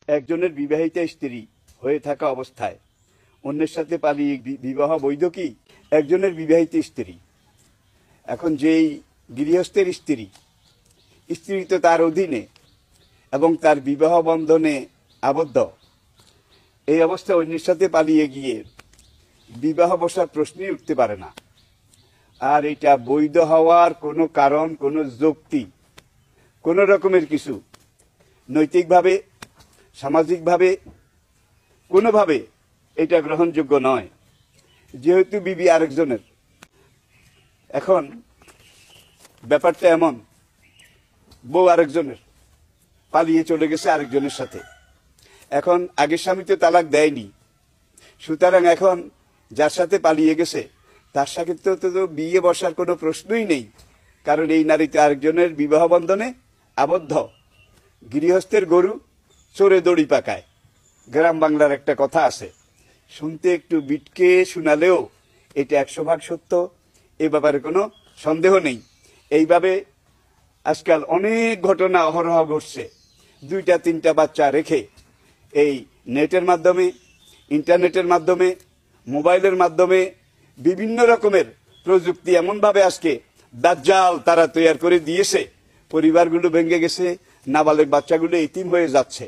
একজনের বিবাহিতা স্ত্রী হয়ে থাকা অবস্থায় অন্যের সাথে পালিয়ে বিবাহ বৈধ কি? একজনের বিবাহিত স্ত্রী, এখন যেই গৃহস্থের স্ত্রী তো তার অধীনে এবং তার বিবাহ বন্ধনে আবদ্ধ, এই অবস্থায় অন্যের সাথে পালিয়ে গিয়ে বিবাহ বসার প্রশ্নই উঠতে পারে না। আর এটা বৈধ হওয়ার কোনো কারণ, কোনো যুক্তি, কোনো রকমের কিছু নৈতিকভাবে, সামাজিকভাবে, কোনোভাবে এটা গ্রহণযোগ্য নয়, যেহেতু বিবি আরেকজনের। এখন ব্যাপারটা এমন, বউ আরেকজনের, পালিয়ে চলে গেছে আরেকজনের সাথে। এখন আগের স্বামী তো তালাক দেয়নি, সুতরাং এখন যার সাথে পালিয়ে গেছে তার সাথে তো বিয়ে বসার কোনো প্রশ্নই নেই, কারণ এই নারী তো আরেকজনের বিবাহ বন্ধনে আবদ্ধ। গৃহস্থের গরু চোরে দড়ি পাকায়, গ্রাম বাংলার একটা কথা আছে, শুনতে একটু বিটকে শোনালেও এটা 100% সত্য, এ ব্যাপারে কোনো সন্দেহ নেই। এইভাবে আজকাল অনেক ঘটনা অহরহ ঘটছে। 2-3টা বাচ্চা রেখে এই নেটের মাধ্যমে, ইন্টারনেটের মাধ্যমে, মোবাইলের মাধ্যমে বিভিন্ন রকমের প্রযুক্তি এমনভাবে আজকে দাজ্জাল তারা তৈরি করে দিয়েছে, পরিবারগুলো ভেঙে গেছে, নাবালক বাচ্চাগুলো এতিম হয়ে যাচ্ছে।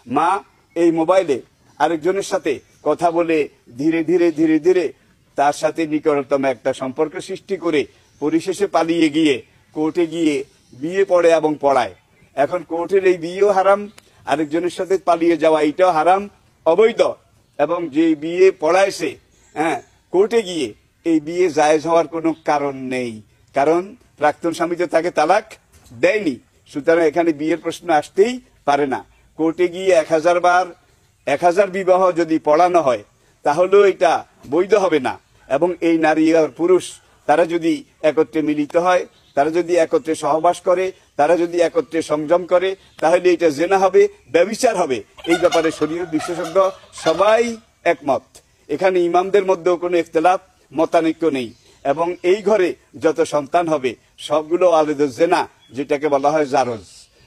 মা এই মোবাইলে আরেকজনের সাথে কথা বলে ধীরে ধীরে ধীরে ধীরে তার সাথে নিকটতম একটা সম্পর্ক সৃষ্টি করে পরিশেষে পালিয়ে গিয়ে কোর্টে গিয়ে বিয়ে পড়ে এবং পড়ায়। এখন কোর্টের এই বিয়েও হারাম, আরেকজনের সাথে পালিয়ে যাওয়া এটাও হারাম, অবৈধ। এবং যে বিয়ে পড়াইছে, কোর্টে গিয়ে এই বিয়ে জায়েজ হওয়ার কোনো কারণ নেই, কারণ প্রাক্তন স্বামী তো তাকে তালাক দেয়নি। সুতরাং এখানে বিয়ের প্রশ্ন আসতেই পারে না। কোর্টে গিয়ে 1000 বিবাহ যদি পড়ানো হয় তাহলেও এটা বৈধ হবে না। এবং এই নারী আর পুরুষ তারা যদি একত্রে মিলিত হয়, তারা যদি একত্রে সহবাস করে, তারা যদি একত্রে সংযম করে, তাহলে এটা জেনা হবে, ব্যভিচার হবে। এই ব্যাপারে শরীয়ত বিশেষজ্ঞ সবাই একমত। এখানে ইমামদের মধ্যেও কোনো ইখতিলাফ, মতানৈক্য নেই। এবং এই ঘরে যত সন্তান হবে সবগুলো ওয়ালিদুজ জেনা, যেটাকে বলা হয়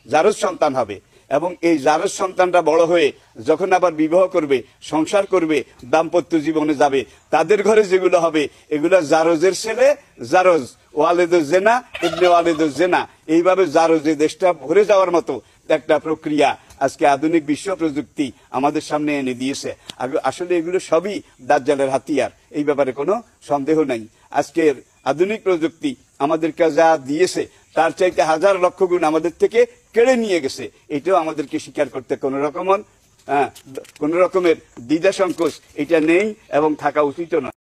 জারজ সন্তান হবে। এবং এই জারজ সন্তানরা বড় হয়ে যখন আবার বিবাহ করবে, সংসার করবে, দাম্পত্য জীবনে যাবে, তাদের ঘরে যেগুলো হবে এগুলো জারজের ছেলে জারজ, ওয়ালিদুজ জেনা, ইবনে ওয়ালিদুজ জেনা, এইভাবে জারজে দেশটা ভরে যাওয়ার মতো একটা প্রক্রিয়া আজকে আধুনিক বিশ্ব প্রযুক্তি আমাদের সামনে এনে দিয়েছে। আসলে এগুলো সবই দাজ্জালের হাতিয়ার, এই ব্যাপারে কোনো সন্দেহ নাই। আজকের আধুনিক প্রযুক্তি আমাদেরকে যা দিয়েছে তার চাইতে 1000 লক্ষ গুণ আমাদের থেকে কেড়ে নিয়ে গেছে। এটাও আমাদেরকে স্বীকার করতে কোনো রকমের দ্বিধা সংকোচ এটা নেই এবং থাকা উচিত নয়।